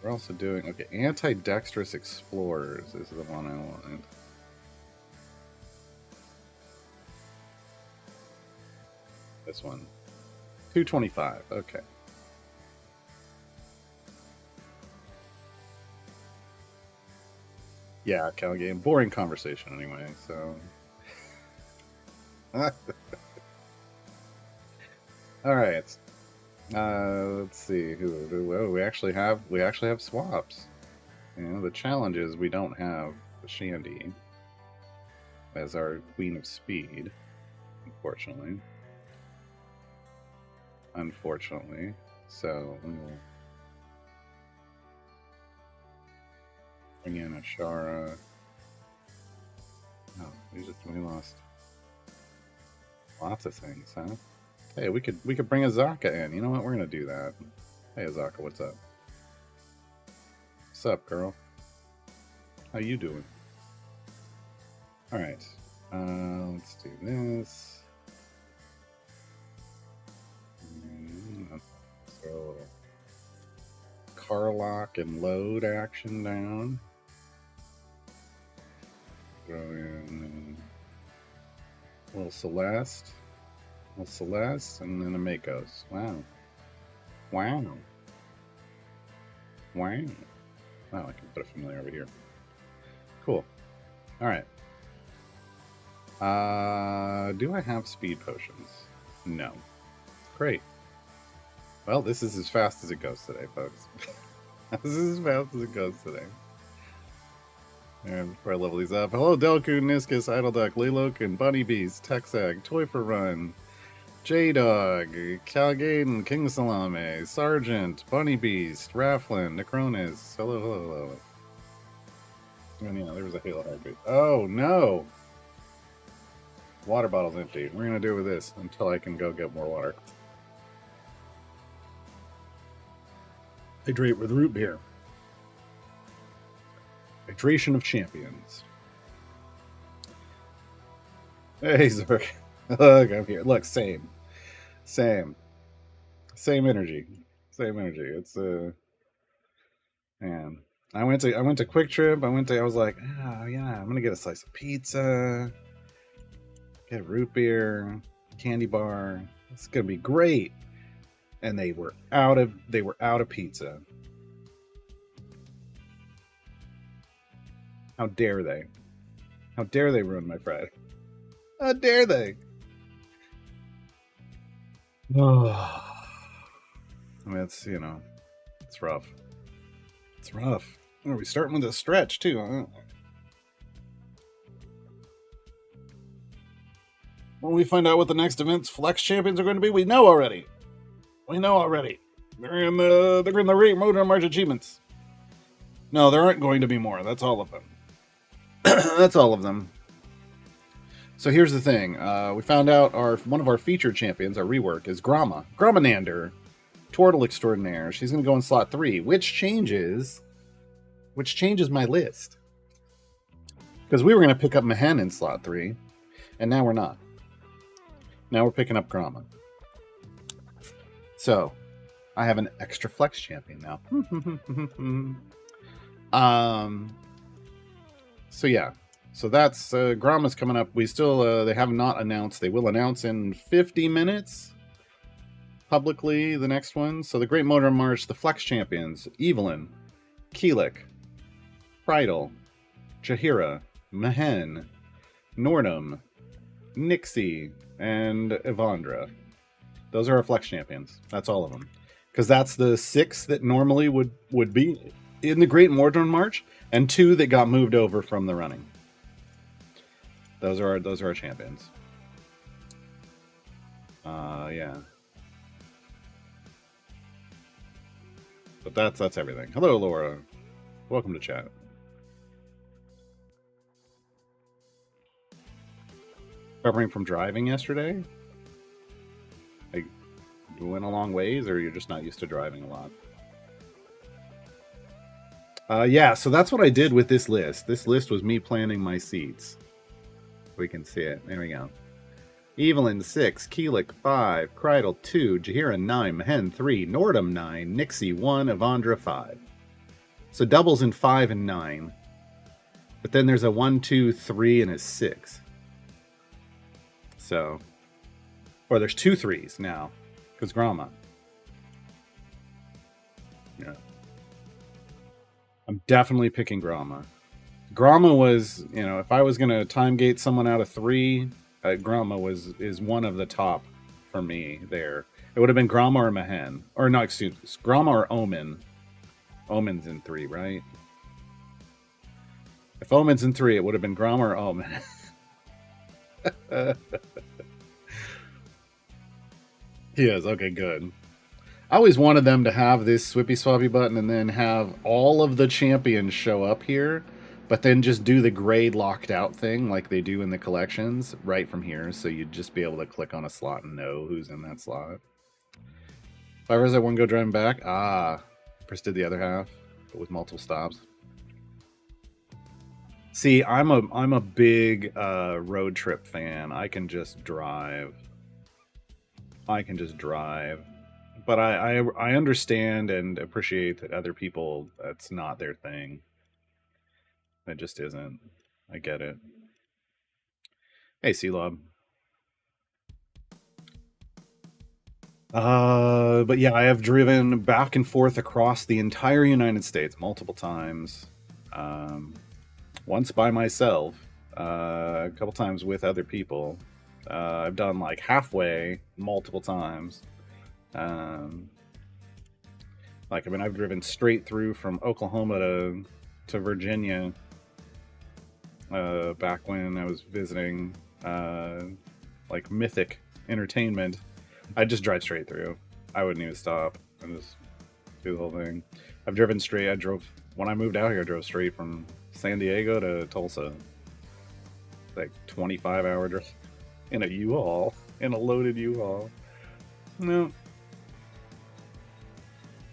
We're also doing, okay, Anti-Dextrous Explorers is the one I wanted. This one. 225, okay. Yeah, Cal game. Boring conversation anyway, so. Alright. Let's see. Oh, we actually have swaps. You know, the challenge is we don't have Shandy as our Queen of Speed, unfortunately. So we will bring in Ashara. Oh, we lost lots of things, huh? Hey, we could bring Azaka in. You know what? We're gonna do that. Hey, Azaka, what's up? What's up, girl? How you doing? All right. Let's do this. So, car lock and load action down. Throw in a little Celeste, and then a Makos. Wow. Wow. Wow. Wow, I can put a familiar over here. Cool. All right. Do I have speed potions? No. Great. Well, this is as fast as it goes today, folks. This is as fast as it goes today. And before I level these up, hello, Delku, Niscus, Idleduck, Lilok, Bunny Beast, Texag, Toy for Run, J-Dog, Calgaden, King Salame, Sergeant, Bunny Beast, Rafflin, Necronis. Hello, hello, hello. And yeah, there was a Halo heartbeat. Oh, no! Water bottle's empty. We're gonna do with this until I can go get more water. Hydrate with root beer. Hydration of champions. Hey, Zerk. Look, I'm here. Look, same energy. Same energy. It's man. I went to Quick Trip. I was like, oh yeah, I'm gonna get a slice of pizza, get a root beer, candy bar. It's gonna be great. And they were out of pizza. How dare they? How dare they ruin my Friday? How dare they? Oh. I mean, it's, you know, it's rough. It's rough. Are we starting with a stretch, too? Huh? When we find out what the next event's Flex Champions are going to be, we know already. They're in the Rate Motor March achievements. No, there aren't going to be more. That's all of them. That's all of them. So here's the thing. We found out one of our featured champions, our rework, is Gromanander, Turtle Extraordinaire. She's going to go in slot 3, which changes my list. Because we were going to pick up Mehen in slot 3, and now we're not. Now we're picking up Gromma. So, I have an extra flex champion now. So yeah. So that's Gromma's coming up. We still they have not announced. They will announce in 50 minutes publicly the next one. So the Great Motor March, the Flex Champions, Evelyn, Keelik, Pridal, Jahira, Mehen, Nordum, Nixie, and Evandra. Those are our Flex Champions. That's all of them. Because that's the 6 that normally would be in the Great Mordor March, and 2 that got moved over from the running. Those are our champions. Yeah. But that's everything. Hello, Laura. Welcome to chat. Recovering from driving yesterday? Like, you went a long ways, or you're just not used to driving a lot? Yeah, so that's what I did with this list. This list was me planning my seats. We can see it. There we go. Evelyn 6, Keelik 5, Krydal 2, Jahira 9, Mehen 3, Nordum 9, Nixie 1, Evandra 5. So doubles in 5 and 9. But then there's a 1, 2, 3, and a 6. So, or there's 2 3s now, because Gromma. Yeah. I'm definitely picking Gromma. Gromma was, you know, if I was going to time gate someone out of 3, Gromma is one of the top for me there. It would have been Gromma or Mahen. Or no, excuse me, Gromma or Omen. Omen's in 3, right? If Omen's in 3, it would have been Gromma or Omen. He is. Okay, good. I always wanted them to have this Swippy Swappy button and then have all of the champions show up here, but then just do the grade locked out thing like they do in the collections right from here. So you'd just be able to click on a slot and know who's in that slot. If I was that one go driving back, Chris did the other half, but with multiple stops. See, I'm a big road trip fan. I can just drive. But I understand and appreciate that other people, that's not their thing. It just isn't. I get it. Hey, C-Lob. But yeah, I have driven back and forth across the entire United States multiple times. Once by myself, a couple times with other people. I've done like halfway multiple times. Like, I mean, I've driven straight through from Oklahoma to Virginia back when I was visiting like Mythic Entertainment. I'd just drive straight through. I wouldn't even stop. I just do the whole thing. I've driven straight. When I moved out here, I drove straight from San Diego to Tulsa. Like 25-hour drive in a U-Haul, in a loaded U-Haul. No.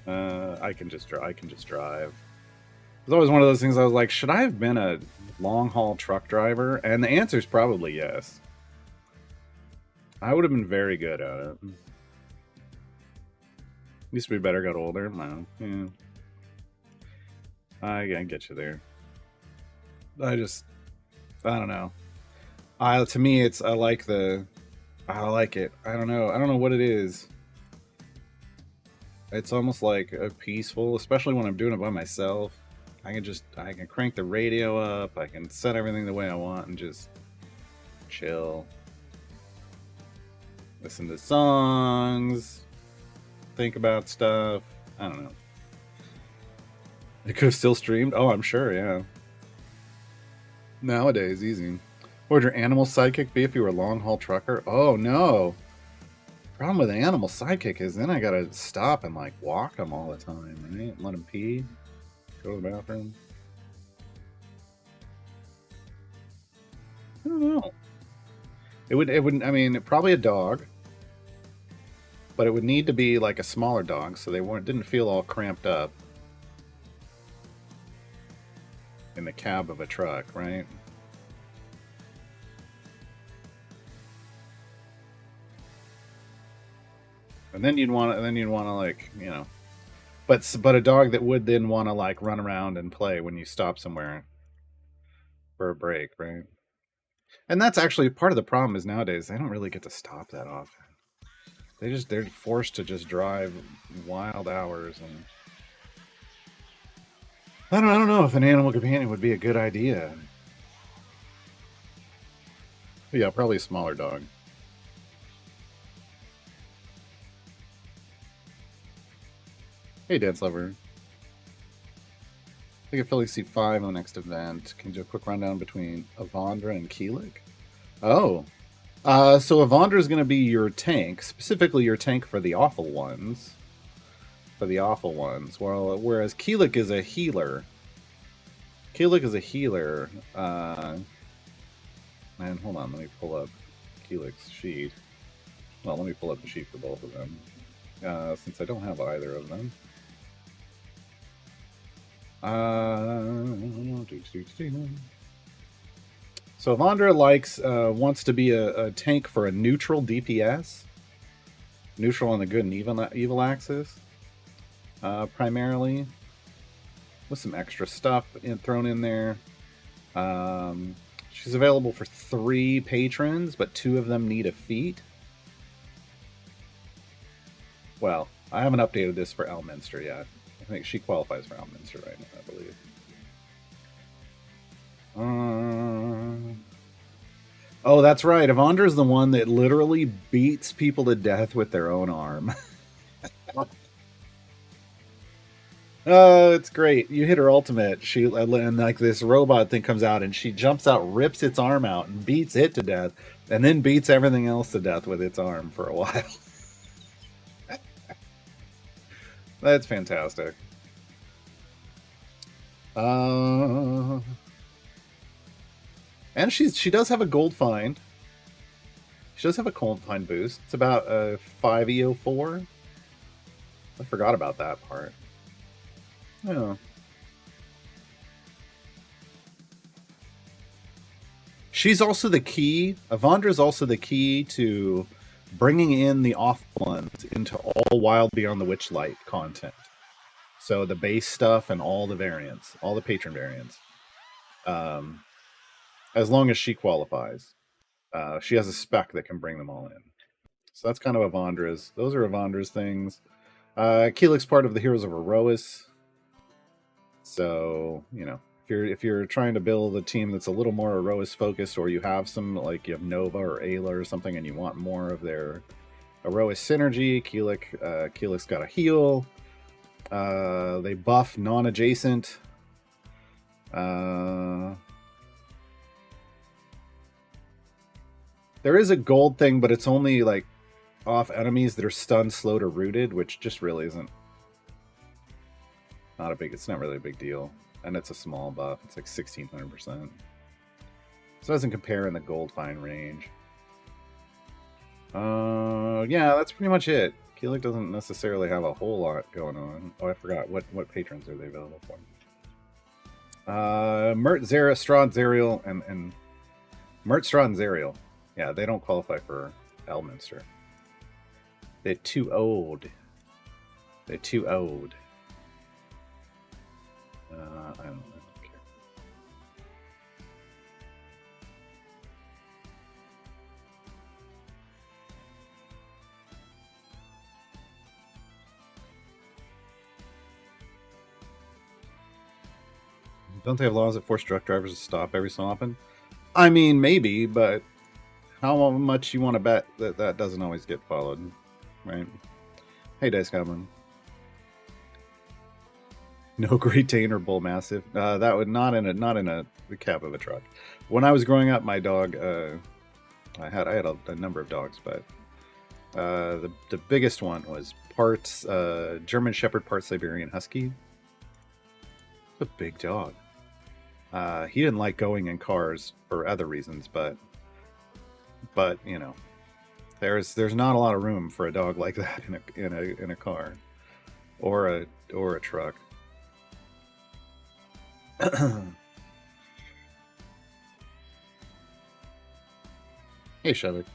I can just drive. It's always one of those things I was like, should I have been a long-haul truck driver? And the answer is probably yes. I would have been very good at it. Used to be better, got older. No, yeah. I get you there. I don't know. To me, I like it. I don't know what it is. It's almost like a peaceful, especially when I'm doing it by myself. I can crank the radio up. I can set everything the way I want and just chill. Listen to songs. Think about stuff. I don't know. It could have still streamed. Oh, I'm sure, yeah. Nowadays, easy. What would your animal sidekick be if you were a long-haul trucker? Oh, no. Problem with an animal sidekick is then I gotta stop and, like, walk them all the time, right? Let them pee. Go to the bathroom. I don't know. It would, I mean, probably a dog. But it would need to be, like, a smaller dog so they didn't feel all cramped up in the cab of a truck, right? And then you'd want to like, you know, but a dog that would then want to like run around and play when you stop somewhere for a break, right? And that's actually part of the problem is nowadays they don't really get to stop that often. They're forced to just drive wild hours, and I don't know if an animal companion would be a good idea. Yeah, probably a smaller dog. Hey, Dance Lover. I think I Philly C5 on the next event. Can you do a quick rundown between Avandra and Keelik? Oh. So Avandra is going to be your tank, specifically your tank for the awful ones. Well, whereas Keelik is a healer. Man, hold on. Let me pull up Keelik's sheet. Well, let me pull up the sheet for both of them. Since I don't have either of them. So Avandra wants to be a tank for a neutral DPS, neutral on the good and evil axis, primarily. with some extra stuff thrown in there. She's available for 3 patrons, but 2 of them need a feat. Well, I haven't updated this for Elminster yet. I think she qualifies for Elminster right now, I believe. Oh, that's right. Evandra's the one that literally beats people to death with their own arm. Oh, it's great. You hit her ultimate. And like this robot thing comes out and she jumps out, rips its arm out and beats it to death, and then beats everything else to death with its arm for a while. That's fantastic. And she does have a gold find. She does have a gold find boost. It's about a 5 EO4. I forgot about that part. Yeah. She's also the key. Evandra's also the key to bringing in the off ones into all Wild Beyond the Witchlight content. So the base stuff and all the variants, all the patron variants. As long as she qualifies. She has a spec that can bring them all in. So that's kind of Evandra's. Those are Evandra's things. Keelik's part of the Heroes of Erois. So, you know, if you're trying to build a team that's a little more Erois focused, or you have some, like you have Nova or Ayla or something, and you want more of their Erois synergy, Keelik's got a heal. They buff non-adjacent. There is a gold thing, but it's only like off enemies that are stunned, slowed, or rooted, which just really isn't it's not really a big deal. And it's a small buff. It's like 1600%. So it doesn't compare in the gold fine range. Yeah, that's pretty much it. Keelik doesn't necessarily have a whole lot going on. Oh, I forgot. What patrons are they available for? Mert, Zera, Strahd, Zerial, and Mert, Strahd, and Zerial. Yeah, they don't qualify for Elminster. They're too old. They're too old. I don't care. Don't they have laws that force truck drivers to stop every so often? I mean, maybe, but how much you want to bet that doesn't always get followed, right? Hey, Dice Goblin. No Great Dane or Bull Mastiff. That would not in the cab of a truck. When I was growing up, my dog, I had a number of dogs, but the biggest one was part German Shepherd, part Siberian Husky. It's a big dog. He didn't like going in cars for other reasons, but you know, there's not a lot of room for a dog like that in a car or a truck. Hey, Shevik.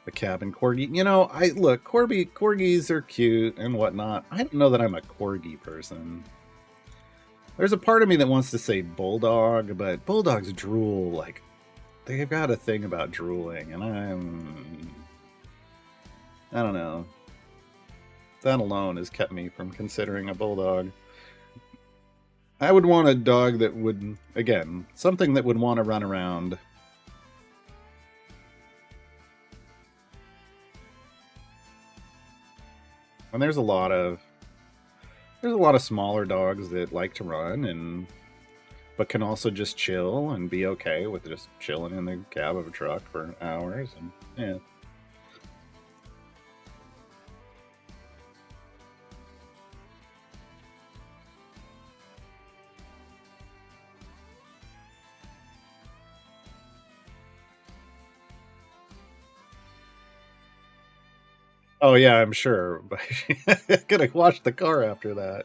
A cabin corgi. You know, corgis are cute and whatnot. I don't know that I'm a corgi person. There's a part of me that wants to say bulldog, but bulldogs drool. Like, they've got a thing about drooling, and I don't know. That alone has kept me from considering a bulldog. I would want a dog that would, again, something that would want to run around. And there's a lot of smaller dogs that like to run but can also just chill and be okay with just chilling in the cab of a truck for hours, and yeah. Oh yeah, I'm sure. But gotta wash the car after that.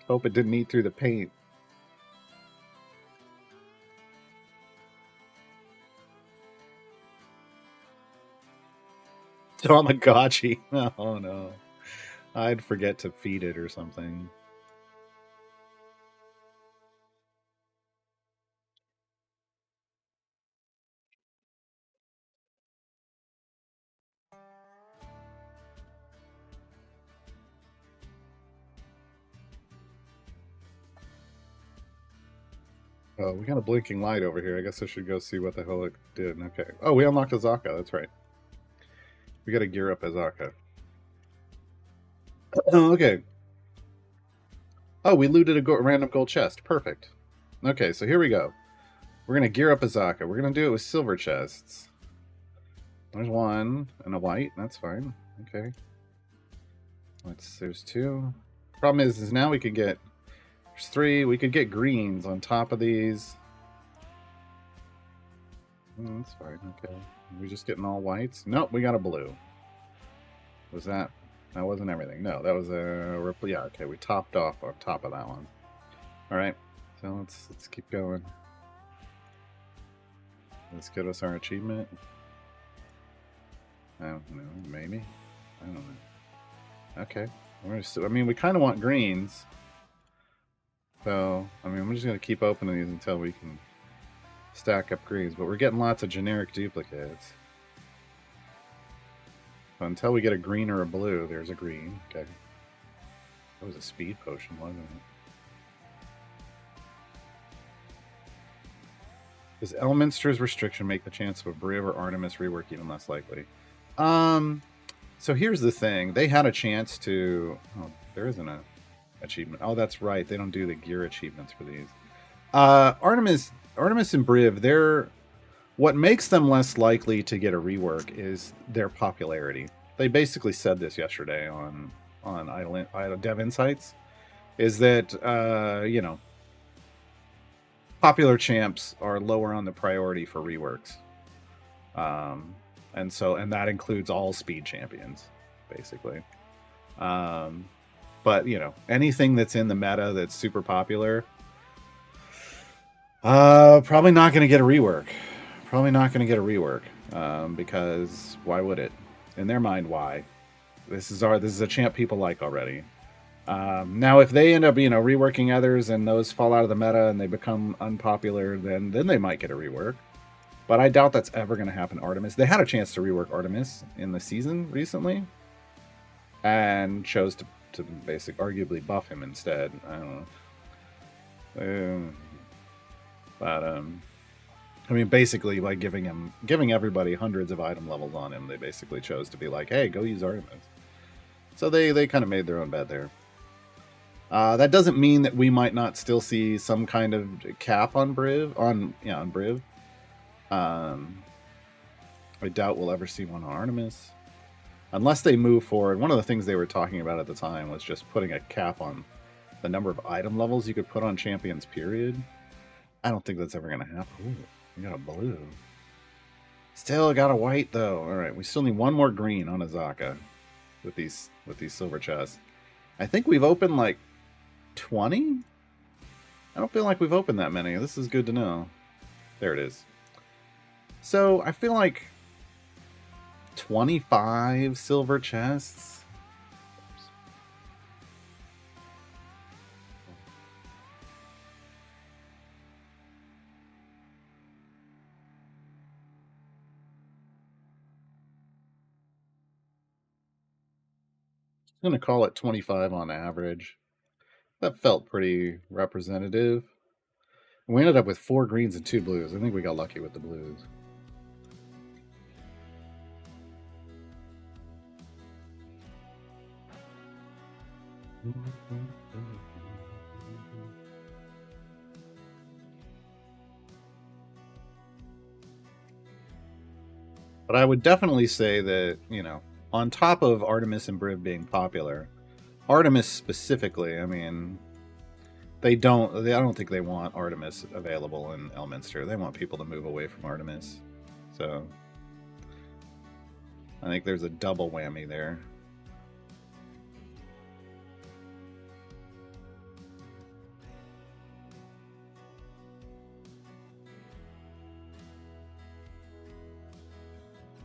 Hope it didn't eat through the paint. Tamagotchi. Oh no. I'd forget to feed it or something. Oh, we got a blinking light over here. I guess I should go see what the hell it did. Okay. Oh, we unlocked Azaka. That's right. We got to gear up Azaka. Okay. Oh, we looted a random gold chest. Perfect. Okay, so here we go. We're going to gear up Azaka. We're going to do it with silver chests. There's one and a white. That's fine. Okay. There's two. Problem is now we could get... There's three. We could get greens on top of these. That's fine. Okay. Are we just getting all whites? Nope, we got a blue. Was that... That wasn't everything. No, that was a... Yeah, okay. We topped off on top of that one. Alright. So let's keep going. Let's get us our achievement. I don't know. Maybe? I don't know. Okay. I mean, we kind of want greens. So, I mean, we're just going to keep opening these until we can stack up greens. But we're getting lots of generic duplicates. So until we get a green or a blue, there's a green. Okay. That was a speed potion, wasn't it? Does Elminster's restriction make the chance of a Briv or Artemis rework even less likely? So here's the thing. They had a chance to... Oh, there isn't a achievement. Oh, that's right. They don't do the gear achievements for these. Artemis and Briv, they're... What makes them less likely to get a rework is their popularity. They basically said this yesterday on Idle Dev Insights, is that, you know, popular champs are lower on the priority for reworks. And that includes all speed champions, basically. But, you know, anything that's in the meta that's super popular, probably not going to get a rework. Because why would it? In their mind, why? This is a champ people like already. Now, if they end up, you know, reworking others and those fall out of the meta and they become unpopular, then they might get a rework. But I doubt that's ever going to happen to Artemis. They had a chance to rework Artemis in the season recently and chose to arguably buff him instead. I don't know. But I mean, basically, by giving everybody hundreds of item levels on him, they basically chose to be like, hey, go use Artemis. So they kind of made their own bed there. That doesn't mean that we might not still see some kind of cap on Briv. On Briv. I doubt we'll ever see one on Artemis. Unless they move forward. One of the things they were talking about at the time was just putting a cap on the number of item levels you could put on champions, period. I don't think that's ever going to happen. Ooh, we got a blue. Still got a white, though. All right, we still need one more green on Azaka with these silver chests. I think we've opened like 20? I don't feel like we've opened that many. This is good to know. There it is. So I feel like 25 silver chests. I'm going to call it 25 on average. That felt pretty representative. We ended up with 4 greens and 2 blues. I think we got lucky with the blues. But I would definitely say that, you know, on top of Artemis and Briv being popular, Artemis specifically, I mean, I don't think they want Artemis available in Elminster. They want people to move away from Artemis. So I think there's a double whammy there.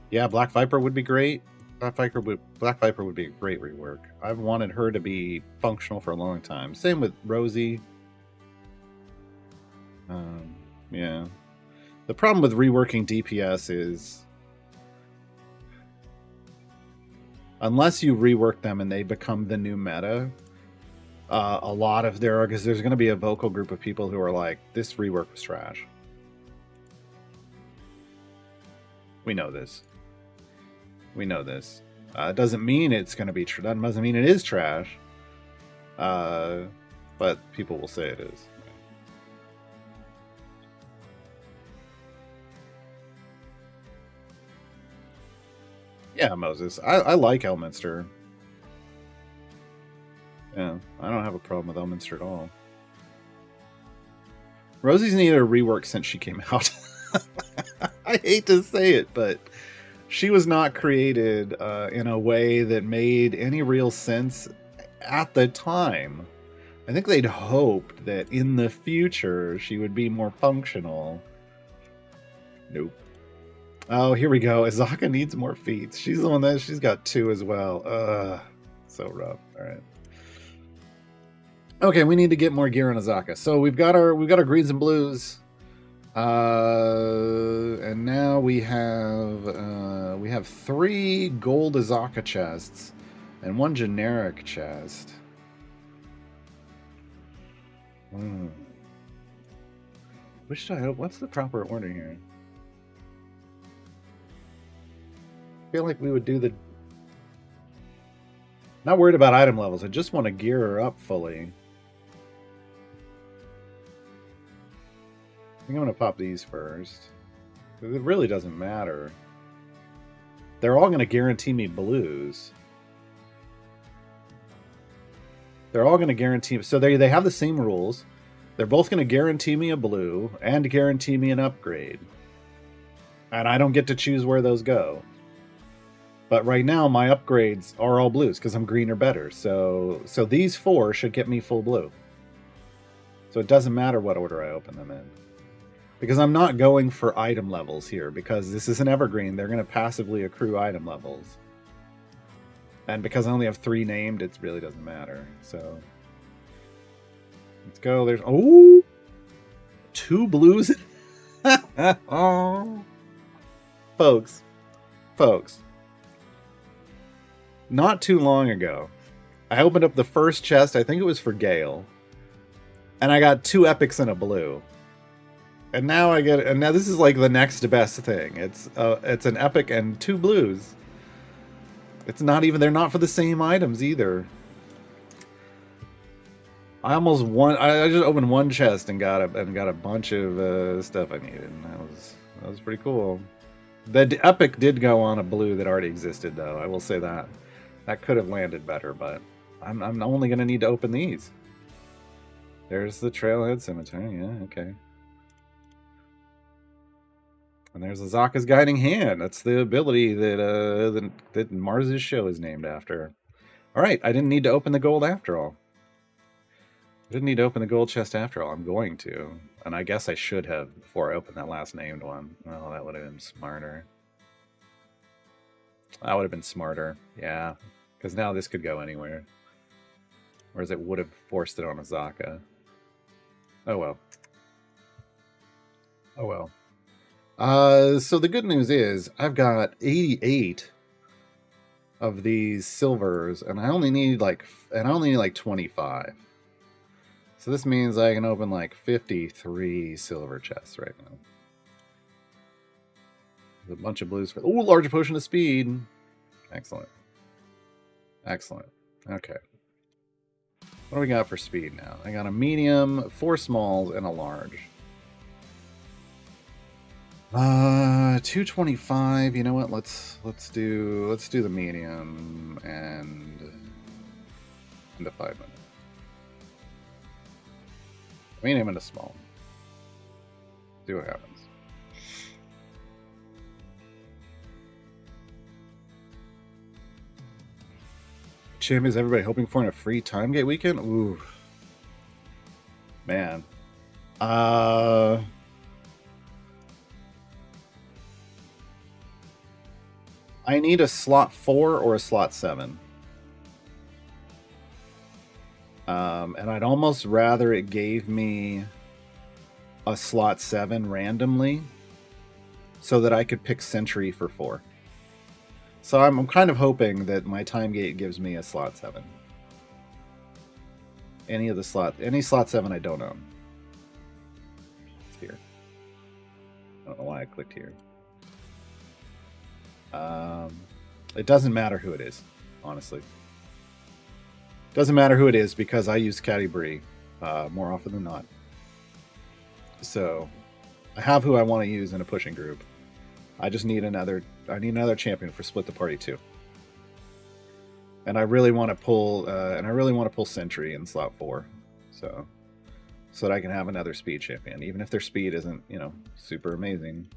Yeah, Black Viper would be great. Black Viper would be a great rework. I've wanted her to be functional for a long time. Same with Rosie. Yeah. The problem with reworking DPS is unless you rework them and they become the new meta, a lot of because there's going to be a vocal group of people who are like, this rework was trash. We know this. It doesn't mean it's going to be true. That doesn't mean it is trash. But people will say it is. Yeah, Moses. I like Elminster. Yeah, I don't have a problem with Elminster at all. Rosie's needed a rework since she came out. I hate to say it, but she was not created in a way that made any real sense at the time. I think they'd hoped that in the future she would be more functional. Nope. Oh, here we go. Azaka needs more feats. She's the one that she's got 2 as well. So rough. All right. Okay, we need to get more gear on Azaka. So we've got our greens and blues. And now we have 3 gold Azaka chests and 1 generic chest. Which should I hope? What's the proper order here? I feel like we would do the... Not worried about item levels. I just want to gear her up fully. I think I'm going to pop these first. It really doesn't matter. They're all going to guarantee me blues. They're all going to guarantee... So they have the same rules. They're both going to guarantee me a blue and guarantee me an upgrade. And I don't get to choose where those go. But right now, my upgrades are all blues because I'm green or better. So these 4 should get me full blue. So it doesn't matter what order I open them in. Because I'm not going for item levels here. Because this is an evergreen, they're going to passively accrue item levels. And because I only have 3 named, it really doesn't matter. So let's go. There's 2 blues. Oh, folks. Not too long ago, I opened up the first chest. I think it was for Gale, and I got 2 epics and a blue. And now now this is like the next best thing. It's an epic and 2 blues. It's not even, they're not for the same items either. I almost won. I just opened 1 chest and got a bunch of stuff I needed. And that was pretty cool. The epic did go on a blue that already existed, though. I will say that. That could have landed better, but I'm only going to need to open these. There's the Trailhead Cemetery. Yeah, okay. And there's Azaka's Guiding Hand. That's the ability that Mars's show is named after. All right, I didn't need to open the gold after all. I didn't need to open the gold chest after all. I'm going to. And I guess I should have before I opened that last named one. Well, that would have been smarter. That would have been smarter, yeah. Because now this could go anywhere. Whereas it would have forced it on Azaka. Oh well. Oh well. So the good news is I've got 88 of these silvers, and I only need like 25. So this means I can open like 53 silver chests right now. There's a bunch of blues for... Ooh, larger potion of speed. Excellent. Excellent. Okay. What do we got for speed now? I got a medium, 4 smalls, and a large. 225. You know what? Let's do the medium and a 5 minute. Medium and a small. See what happens. Chim, is everybody hoping for in a free time gate weekend? Ooh. Man. I need a slot 4 or a slot 7. And I'd almost rather it gave me a slot 7 randomly so that I could pick Sentry for 4. So I'm kind of hoping that my time gate gives me a slot 7. Any slot 7 I don't own. It's here. I don't know why I clicked here. It doesn't matter who it is, honestly. Doesn't matter who it is because I use Caddy Brie more often than not. So I have who I want to use in a pushing group. I just need another. I need another champion for Split the Party 2. And I really want to pull Sentry in slot 4, so that I can have another speed champion, even if their speed isn't, super amazing.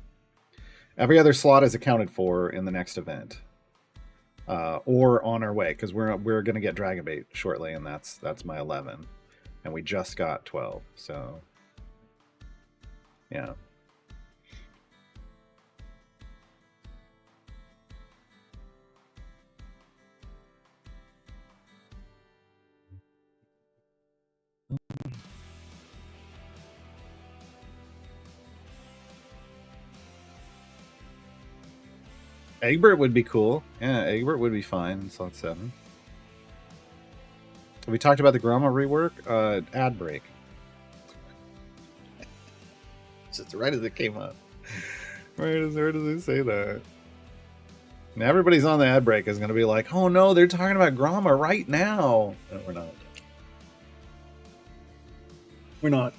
Every other slot is accounted for in the next event, or on our way, because we're going to get Dragon Bait shortly, and that's my 11, and we just got 12. So yeah. Egbert would be cool. Yeah, Egbert would be fine in slot 7. We talked about the Gromma rework. Ad break. Just right as it came up. Where does it say that? And everybody's on the ad break is going to be like, oh no, they're talking about Gromma right now. No, we're not. We're not.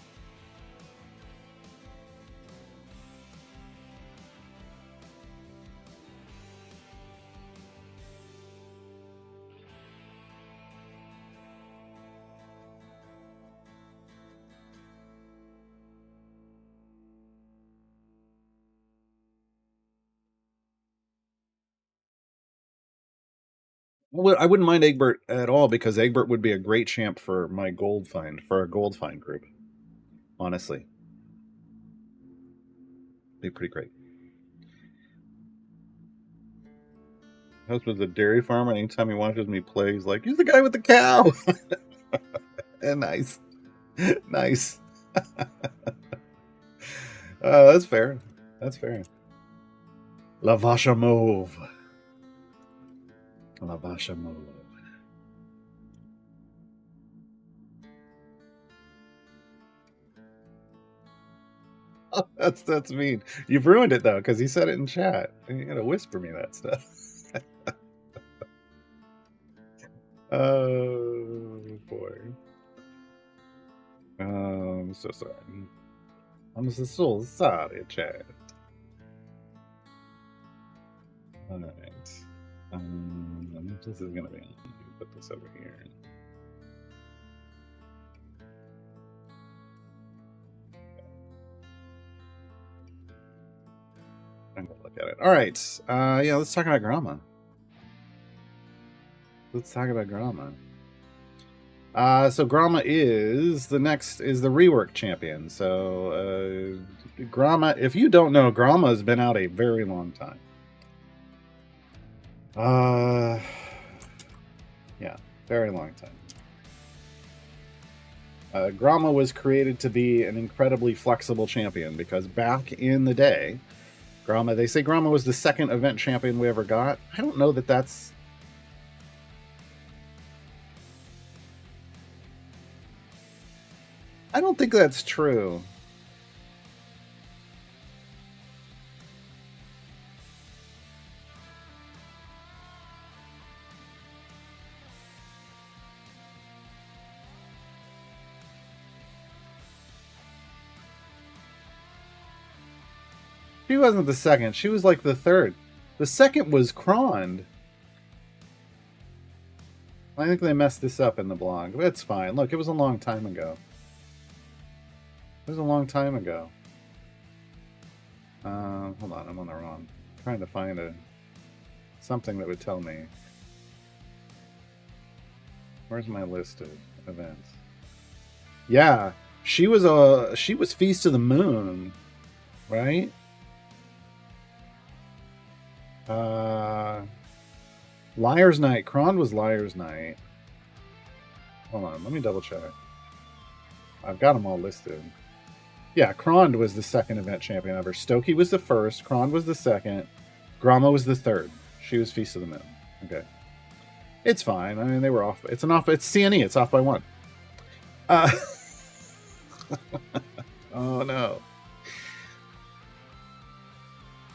Well, I wouldn't mind Egbert at all because Egbert would be a great champ for my gold find, for our gold find group. Honestly. Be pretty great. Husband's a dairy farmer. Anytime he watches me play, he's like, "You're the guy with the cow." And nice, nice. That's fair. That's fair. La Vache Mauve. La Vache Mauve. Oh, that's mean. You've ruined it though, because he said it in chat. You gotta whisper me that stuff. Oh boy. I'm so sorry. I'm so sorry, Chad. Alright. This is gonna be. Put this over here. I'm gonna look at it. Alright. Yeah, let's talk about Gromma. So Gromma is the rework champion. So Gromma, if you don't know, Gromma has been out a very long time. Yeah, very long time. Gromma was created to be an incredibly flexible champion because back in the day, they say Gromma was the second event champion we ever got. I don't know that that's... I don't think that's true. She wasn't the second. She was like the third. The second was Krond. I think they messed this up in the blog. But it's fine. Look, it was a long time ago. Hold on, I'm on the wrong. I'm trying to find something that would tell me. Where's my list of events? Yeah, she was Feast of the Moon, right? Liar's Night. Kron was Liar's Night. Hold on, let me double check. I've got them all listed. Yeah, Kron was the second event champion ever. Stokey was the first. Kron was the second. Gromma was the third. She was Feast of the Moon. Okay. It's fine. I mean, they were off. It's CNE. It's off by one. Oh,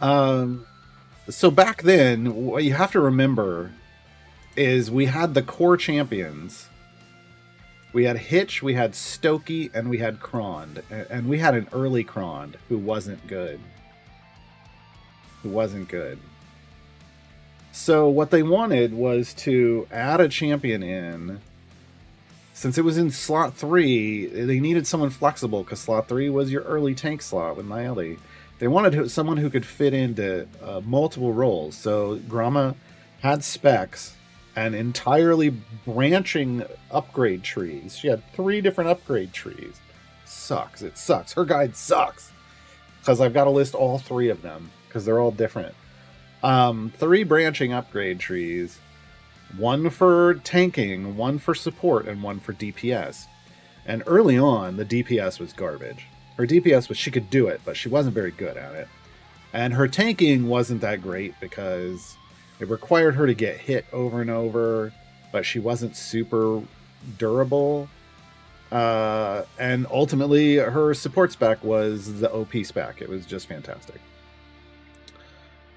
no. So back then, what you have to remember is we had the core champions. We had Hitch, we had Stokey, and we had Krond. And we had an early Krond who wasn't good. So what they wanted was to add a champion in. Since it was in slot 3, they needed someone flexible because slot 3 was your early tank slot with Nayeli. They wanted someone who could fit into multiple roles. So Gromma had specs and entirely branching upgrade trees. She had 3 different upgrade trees. Sucks. It sucks. Her guide sucks. Because I've got to list all 3 of them because they're all different. 3 branching upgrade trees. 1 for tanking, 1 for support, and 1 for DPS. And early on, the DPS was garbage. Her DPS was, she could do it, but she wasn't very good at it. And her tanking wasn't that great because it required her to get hit over and over, but she wasn't super durable. And ultimately, her support spec was the OP spec. It was just fantastic.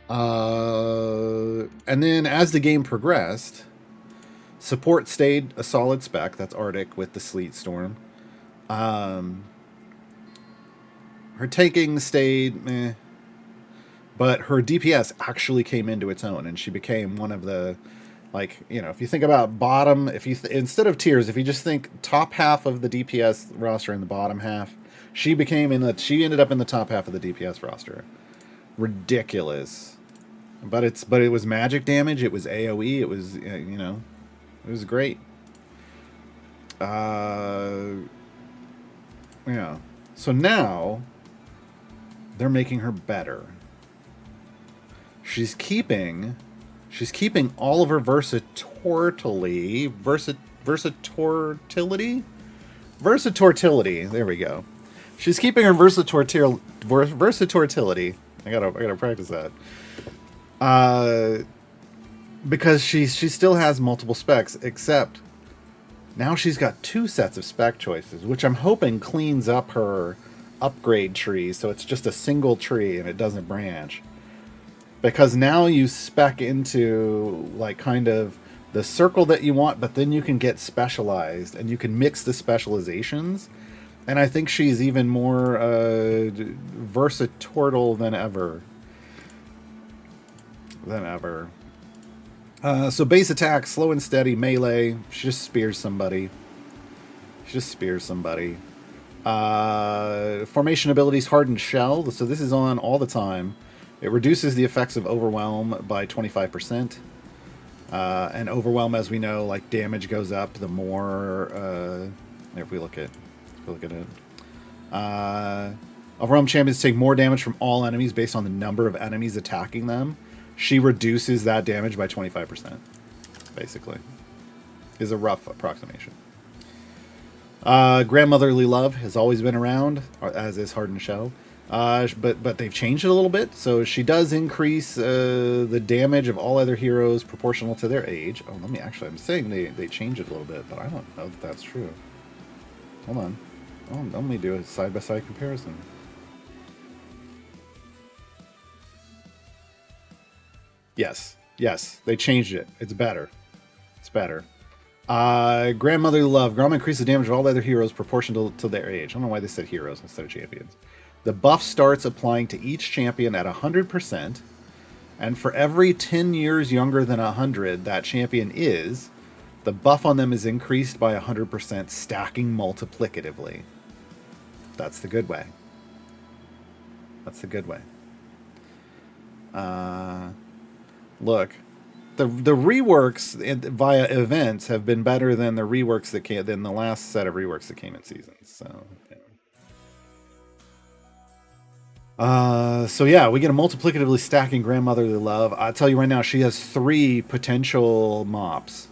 And then as the game progressed, support stayed a solid spec. That's Arctic with the Sleet Storm. Her tanking stayed meh, but her DPS actually came into its own, and she became one of the, like, you know, if you think about bottom, if you instead of tiers, if you just think top half of the DPS roster and the bottom half, she ended up in the top half of the DPS roster. Ridiculous. But it was magic damage, it was AoE, it was, you know, it was great. Yeah. So now they're making her better. She's keeping all of her versatility. There we go. She's keeping her versatility. I gotta practice that. Because she still has multiple specs, except now she's got 2 sets of spec choices, which I'm hoping cleans up her upgrade tree so it's just a single tree and it doesn't branch. Because now you spec into, like, kind of the circle that you want, but then you can get specialized and you can mix the specializations. And I think she's even more versatile than ever. So base attack, slow and steady, melee. She just spears somebody. Formation abilities, hardened shell. So this is on all the time. It reduces the effects of overwhelm by 25%. And overwhelm, as we know, like, damage goes up the more. If we look at it. Overwhelm champions take more damage from all enemies based on the number of enemies attacking them. She reduces that damage by 25%, basically, is a rough approximation. Grandmotherly Love has always been around, as is Hardened Shell, but they've changed it a little bit. So she does increase the damage of all other heroes proportional to their age. Oh, I'm saying they changed it a little bit, but I don't know if that's true. Hold on. Oh, let me do a side-by-side comparison. Yes, they changed it. It's better. Grandmotherly Love. Gromma increases the damage of all other heroes proportional to their age. I don't know why they said heroes instead of champions. The buff starts applying to each champion at 100%, and for every 10 years younger than 100 that champion is, the buff on them is increased by 100%, stacking multiplicatively. That's the good way. Look, the reworks via events have been better than the reworks than the last set of reworks that came in seasons. So, So yeah, we get a multiplicatively stacking grandmotherly love. I'll tell you right now, she has 3 potential mops.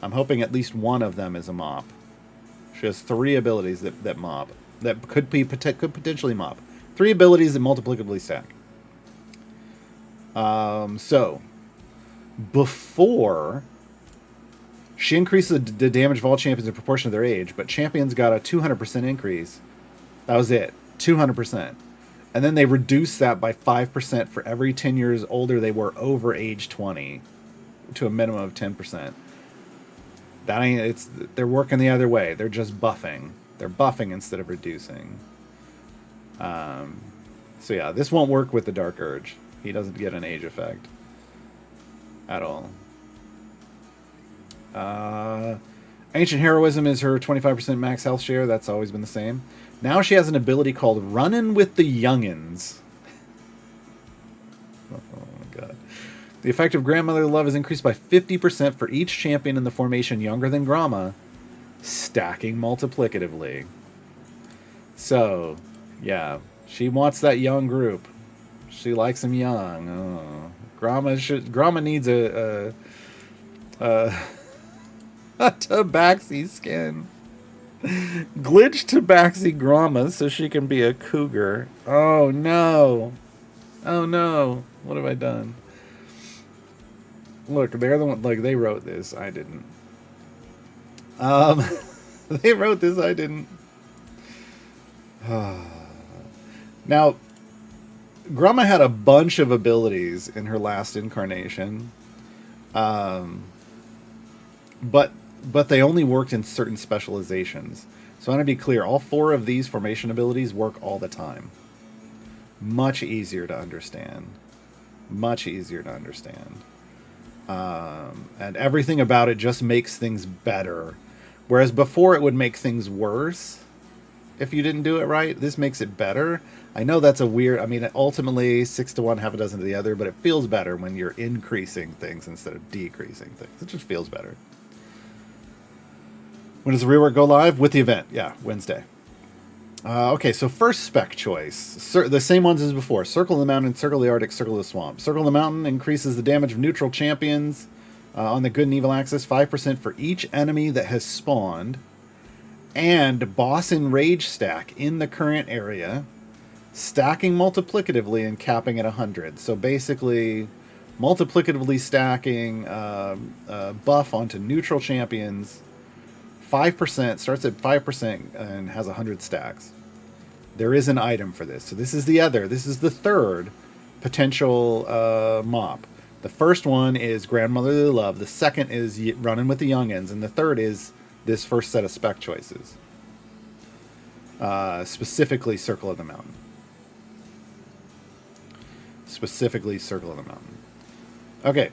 I'm hoping at least one of them is a mop. She has 3 abilities that mop. That could potentially mop. 3 abilities that multiplicatively stack. So before she increases the damage of all champions in proportion to their age, but champions got a 200% increase. That was it, 200%. And then they reduced that by 5% for every 10 years older they were over age 20 to a minimum of 10%. That ain't, they're working the other way. They're just buffing. They're buffing instead of reducing. So yeah, this won't work with the Dark Urge. He doesn't get an age effect at all. Ancient Heroism is her 25% max health share. That's always been the same. Now she has an ability called Runnin' with the Youngins. Oh my god. The effect of Grandmotherly Love is increased by 50% for each champion in the formation younger than Grama, stacking multiplicatively. So, yeah, she wants that young group. She likes them young. Oh. Grama needs a tabaxi skin. Glitch tabaxi Grama so she can be a cougar. Oh no. Oh no. What have I done? Look, they're the one, like, they wrote this. I didn't. They wrote this. I didn't. Now, Grama had a bunch of abilities in her last incarnation. But they only worked in certain specializations. So I want to be clear, all 4 of these formation abilities work all the time. Much easier to understand. Much easier to understand. And everything about it just makes things better. Whereas before it would make things worse if you didn't do it right. This makes it better. I know that's a weird... I mean, ultimately, 6 to 1, half a dozen to the other, but it feels better when you're increasing things instead of decreasing things. It just feels better. When does the rework go live? With the event. Yeah, Wednesday. Okay, so first spec choice. The same ones as before. Circle of the Mountain, Circle of the Arctic, Circle of the Swamp. Circle of the Mountain increases the damage of neutral champions on the good and evil axis, 5% for each enemy that has spawned, and boss enrage stack in the current area, stacking multiplicatively and capping at 100. So basically, multiplicatively stacking buff onto neutral champions, 5%, starts at 5% and has 100 stacks. There is an item for this. So this is the third potential mop. The first one is Grandmotherly Love. The second is Running with the Youngins. And the third is this first set of spec choices. Specifically Circle of the Mountain. Specifically Circle of the Mountain. Okay.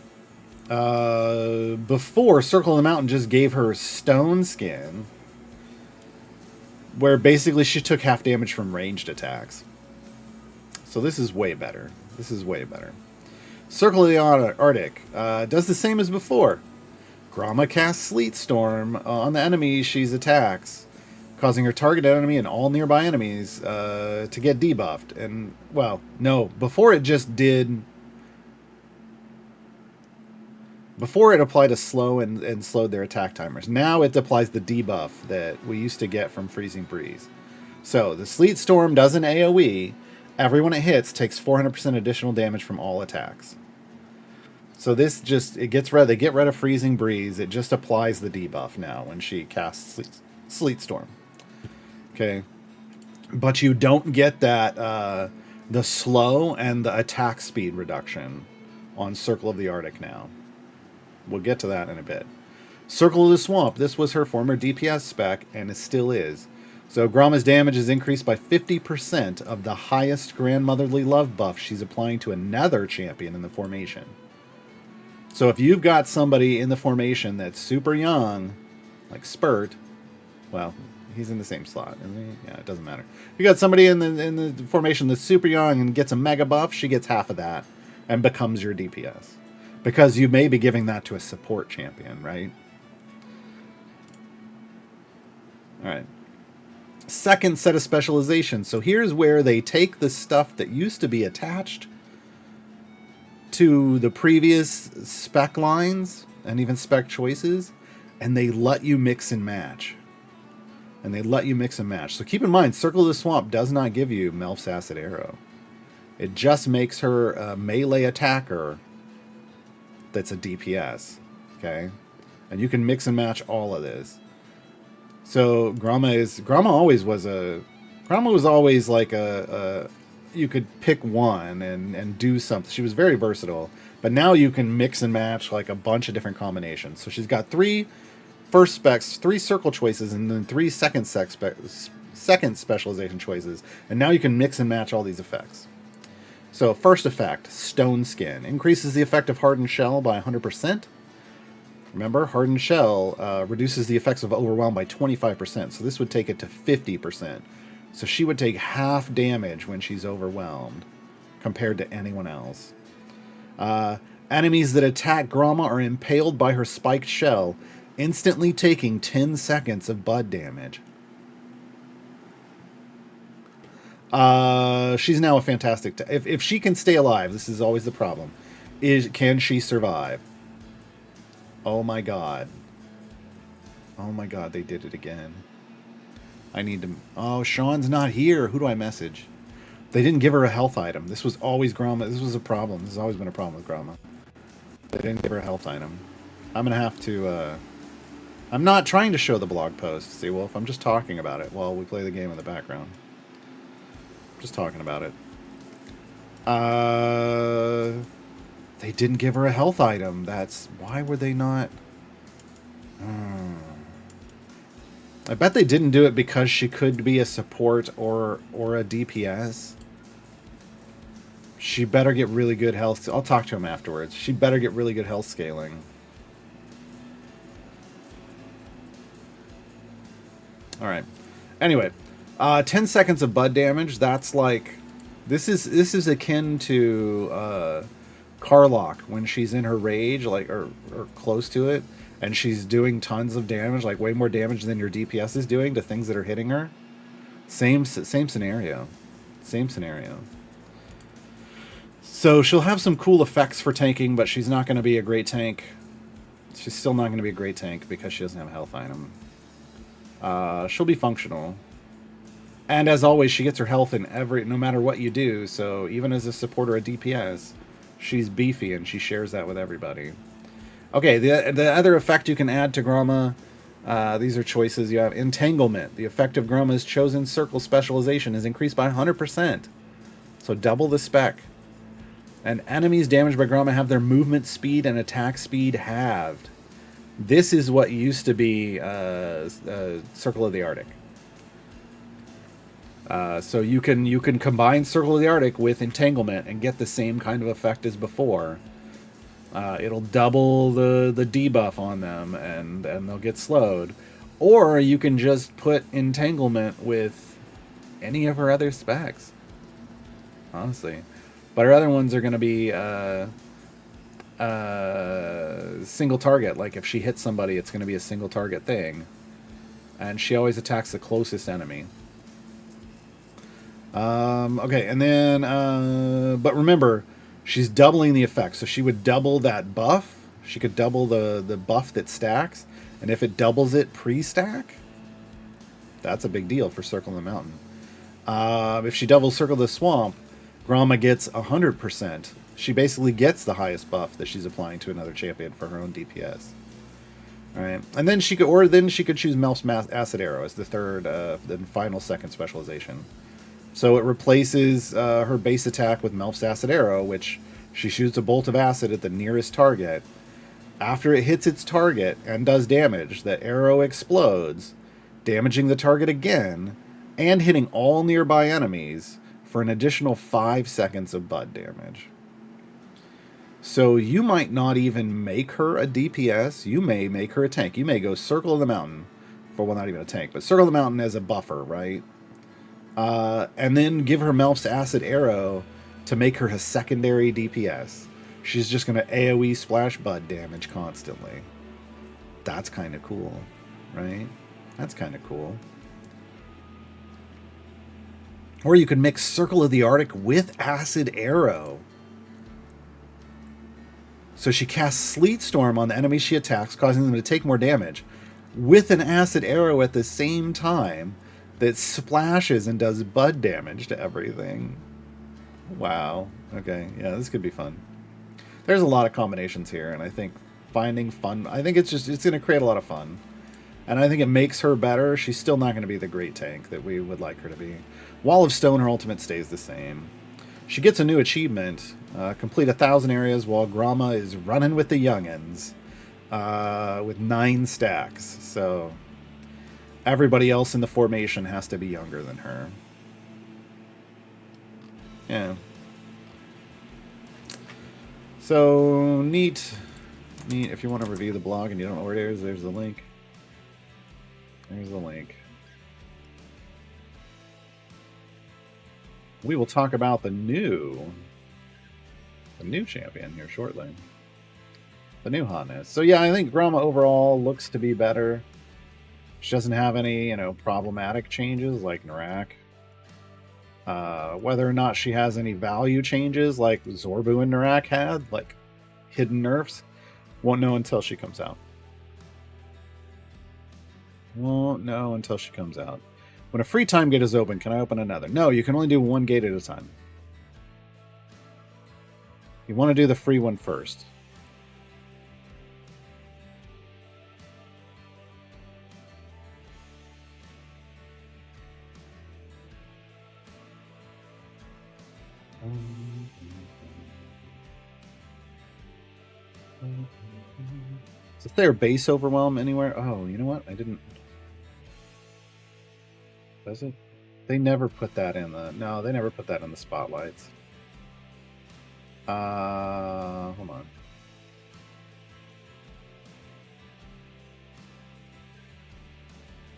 Before, Circle of the Mountain just gave her stone skin, where basically she took half damage from ranged attacks. So this is way better. This is way better. Circle of the Arctic does the same as before. Grama casts Sleet Storm on the enemy she's attacks, causing her target enemy and all nearby enemies to get debuffed. And, well, no, before it just did... Before it applied a slow and slowed their attack timers. Now it applies the debuff that we used to get from Freezing Breeze. So the Sleet Storm does an AoE. Everyone it hits takes 400% additional damage from all attacks. So this just, they get rid of Freezing Breeze. It just applies the debuff now when she casts Sleet Storm. Okay. But you don't get that, the slow and the attack speed reduction on Circle of the Arctic now. We'll get to that in a bit. Circle of the Swamp. This was her former DPS spec, and it still is. So Grama's damage is increased by 50% of the highest Grandmotherly Love buff she's applying to another champion in the formation. So if you've got somebody in the formation that's super young, like Spurt, well, he's in the same slot, isn't he? Yeah, it doesn't matter. If you got somebody in the formation that's super young and gets a mega buff, she gets half of that and becomes your DPS. Because you may be giving that to a support champion, right? Alright. Second set of specializations. So here's where they take the stuff that used to be attached to the previous spec lines and even spec choices, and they let you mix and match. So keep in mind, Circle of the Swamp does not give you Melf's Acid Arrow. It just makes her a melee attacker that's a DPS. Okay? And you can mix and match all of this. So Gromma was always like a you could pick one and do something. She was very versatile, but now you can mix and match like a bunch of different combinations. So she's got 3 first specs, 3 circle choices, and then 3 second specialization choices, and now you can mix and match all these effects. So first effect, Stone Skin, increases the effect of Hardened Shell by 100%. Remember, Hardened Shell reduces the effects of Overwhelm by 25%, so this would take it to 50%. So she would take half damage when she's overwhelmed compared to anyone else. Enemies that attack Gromma are impaled by her spiked shell, instantly taking 10 seconds of bud damage. She's now a fantastic... If she can stay alive, this is always the problem. Can she survive? Oh my god. Oh my god, they did it again. I need to... Oh, Sean's not here. Who do I message? They didn't give her a health item. This was always Gromma. This was a problem. This has always been a problem with Gromma. They didn't give her a health item. I'm going to have to... I'm not trying to show the blog post, see, Wolf. I'm just talking about it while we play the game in the background. Just talking about it. They didn't give her a health item. That's... Why were they not... I bet they didn't do it because she could be a support or a DPS. She better get really good health... I'll talk to him afterwards. She better get really good health scaling. Alright. Anyway. 10 seconds of bud damage. That's like... This is akin to... Karlach when she's in her rage, like or close to it, and she's doing tons of damage, like way more damage than your DPS is doing to things that are hitting her. Same scenario. Same scenario. So she'll have some cool effects for tanking, but she's not going to be a great tank. She's still not going to be a great tank because she doesn't have a health item. She'll be functional. And as always, she gets her health in no matter what you do, so even as a support or a DPS, she's beefy, and she shares that with everybody. Okay, the other effect you can add to Gromma, these are choices. You have Entanglement. The effect of Gromma's chosen circle specialization is increased by 100%. So double the spec. And enemies damaged by Gromma have their movement speed and attack speed halved. This is what used to be Circle of the Arctic. So you can combine Circle of the Arctic with Entanglement and get the same kind of effect as before. It'll double the debuff on them, and they'll get slowed. Or you can just put Entanglement with any of her other specs. Honestly. But her other ones are going to be single target. Like if she hits somebody, it's going to be a single target thing. And she always attacks the closest enemy. Okay, and then, but remember, she's doubling the effect, so she would double that buff. She could double the buff that stacks, and if it doubles it pre-stack, that's a big deal for Circle the Mountain. If she doubles Circle the Swamp, Gromma gets 100%. She basically gets the highest buff that she's applying to another champion for her own DPS. All right, and then she could choose Melf's Acid Arrow as the third, the final second specialization. So it replaces her base attack with Melf's Acid Arrow, which she shoots a bolt of acid at the nearest target. After it hits its target and does damage, the arrow explodes, damaging the target again, and hitting all nearby enemies for an additional 5 seconds of bud damage. So you might not even make her a DPS. You may make her a tank. You may go Circle of the Mountain for, well, not even a tank, but Circle of the Mountain as a buffer, right? And then give her Melf's Acid Arrow to make her a secondary DPS. She's just going to AoE splash bud damage constantly. That's kind of cool, right? That's kind of cool. Or you could mix Circle of the Arctic with Acid Arrow. So she casts Sleet Storm on the enemies she attacks, causing them to take more damage, with an Acid Arrow at the same time that splashes and does bud damage to everything. Wow. Okay, yeah, this could be fun. There's a lot of combinations here, and I think finding fun, I think it's going to create a lot of fun. And I think it makes her better. She's still not going to be the great tank that we would like her to be. Wall of Stone, her ultimate stays the same. She gets a new achievement. Complete 1,000 areas while Grama is running with the youngins. With 9 stacks. So everybody else in the formation has to be younger than her. Yeah. So neat. Neat. If you want to review the blog and you don't know where it is, there's the link. There's the link. We will talk about the new champion here shortly. The new hotness. So yeah, I think Grama overall looks to be better. She doesn't have any, problematic changes like Narak. Whether or not she has any value changes like Zorbu and Narak had, like hidden nerfs, won't know until she comes out. Won't know until she comes out. When a free time gate is open, can I open another? No, you can only do one gate at a time. You want to do the free one first. Is there base overwhelm anywhere? Oh, you know what? I didn't. Does it? They never put that in the. No, they never put that in the spotlights. Hold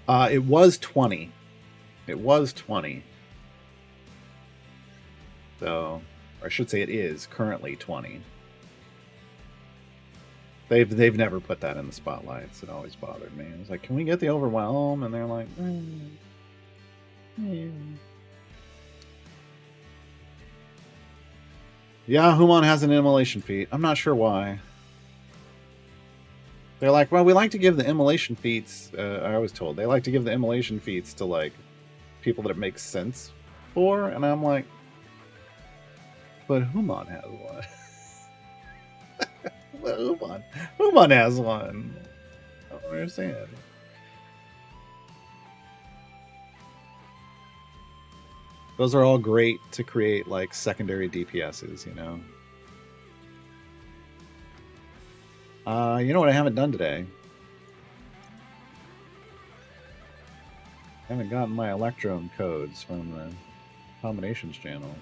on. It was 20. It was 20. So, or I should say it is currently 20. They've never put that in the spotlights. It always bothered me. It was like, can we get the overwhelm? And they're like, yeah, Human has an immolation feat. I'm not sure why. They're like, well, we like to give the immolation feats. I was told they like to give the immolation feats to like people that it makes sense for, and I'm like, but Human has one. Well, Human has one. I don't understand. Those are all great to create like secondary DPSs, you know. You know what I haven't done today? I haven't gotten my Electrum codes from the combinations channel.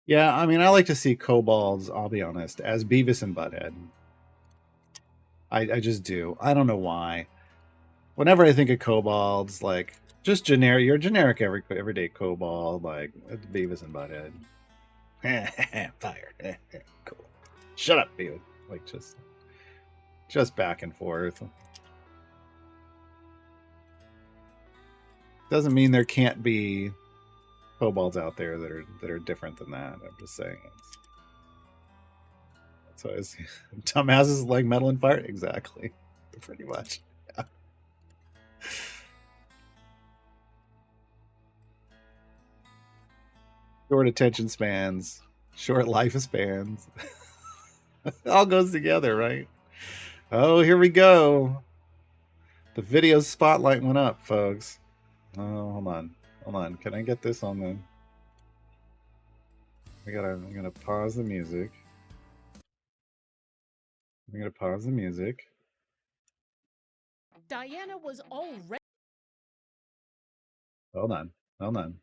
Yeah, I mean, I like to see kobolds, I'll be honest, as Beavis and Butthead. I just do. I don't know why. Whenever I think of kobolds, like, just generic, you're generic everyday kobold, like, it's Beavis and Butthead. Fire. Cool. Shut up, Beavis. Like, just back and forth. Doesn't mean there can't be kobolds out there that are different than that. I'm just saying. That's why dumbasses like metal and fire. Exactly, pretty much. Yeah. Short attention spans, short life spans. It all goes together, right? Oh, here we go. The video spotlight went up, folks. Oh, hold on. Can I get this on the? I'm gonna pause the music. I'm gonna pause the music. Diana was already Hold on. Hold on.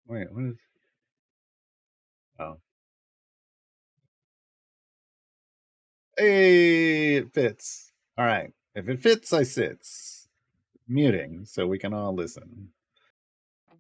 Wait, what is... Oh. Hey, it fits. All right. If it fits, I sits. Muting so we can all listen.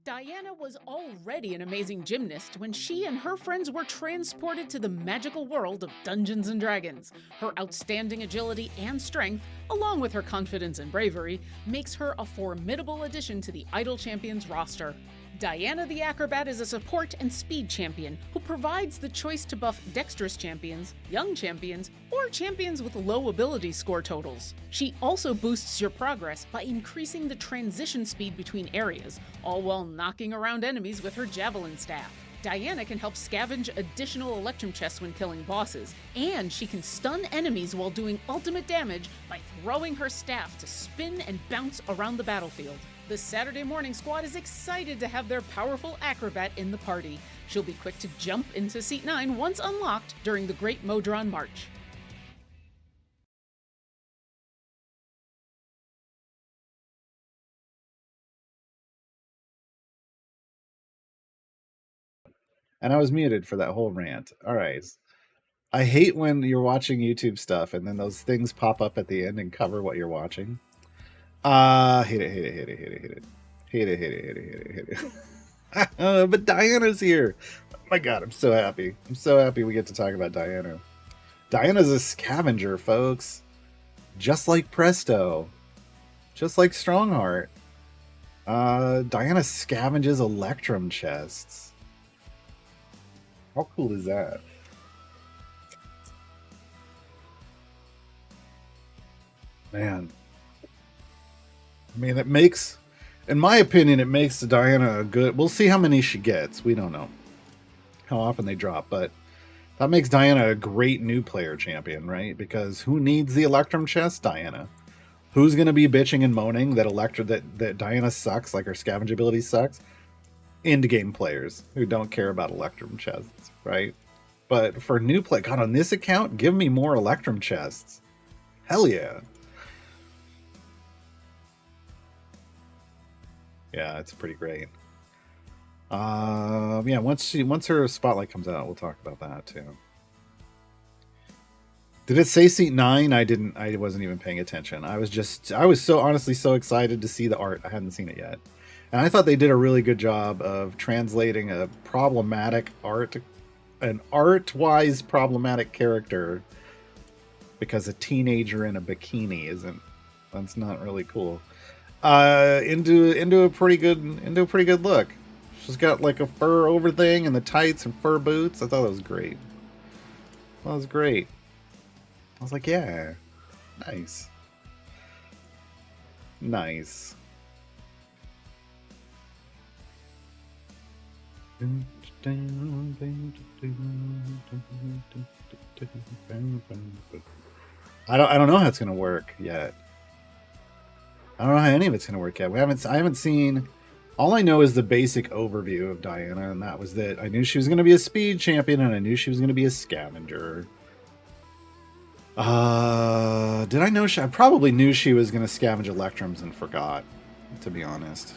Diana was already an amazing gymnast when she and her friends were transported to the magical world of Dungeons and Dragons. Her outstanding agility and strength, along with her confidence and bravery, makes her a formidable addition to the Idle Champions roster. Diana the Acrobat is a support and speed champion who provides the choice to buff dexterous champions, young champions, or champions with low ability score totals. She also boosts your progress by increasing the transition speed between areas, all while knocking around enemies with her javelin staff. Diana can help scavenge additional Electrum chests when killing bosses, and she can stun enemies while doing ultimate damage by throwing her staff to spin and bounce around the battlefield. The Saturday Morning Squad is excited to have their powerful acrobat in the party. She'll be quick to jump into Seat 9 once unlocked during the Great Modron March. And I was muted for that whole rant. All right. I hate when you're watching YouTube stuff and then those things pop up at the end and cover what you're watching. Hate it, hate it, hate it, hate it, hate it. Hate it, hate it, hate it, hate it, hate it. But Diana's here. Oh my god, I'm so happy. I'm so happy we get to talk about Diana. Diana's a scavenger, folks. Just like Presto. Just like Strongheart. Diana scavenges Electrum chests. How cool is that? Man. I mean, it makes, in my opinion, it makes Diana a good... We'll see how many she gets. We don't know how often they drop, but that makes Diana a great new player champion, right? Because who needs the Electrum chest? Diana. Who's going to be bitching and moaning that Diana sucks, like her scavenge ability sucks? End game players who don't care about Electrum chests, right? But for new play, God, on this account, give me more Electrum chests. Hell yeah. Yeah, it's pretty great. Yeah, once her spotlight comes out, we'll talk about that too. Did it say seat 9? I wasn't even paying attention. I was so honestly so excited to see the art. I hadn't seen it yet. And I thought they did a really good job of translating a problematic an art-wise problematic character, because a teenager in a bikini that's not really cool. Into a pretty good look. She's got like a fur over thing and the tights and fur boots. I thought that was great. That was great. I was like, yeah, nice, nice. I don't know how it's gonna work yet. I don't know how any of it's gonna work yet. I haven't seen. All I know is the basic overview of Diana, and that was that I knew she was going to be a speed champion, and I knew she was going to be a scavenger. Did I know I probably knew she was going to scavenge Electrums and forgot, to be honest.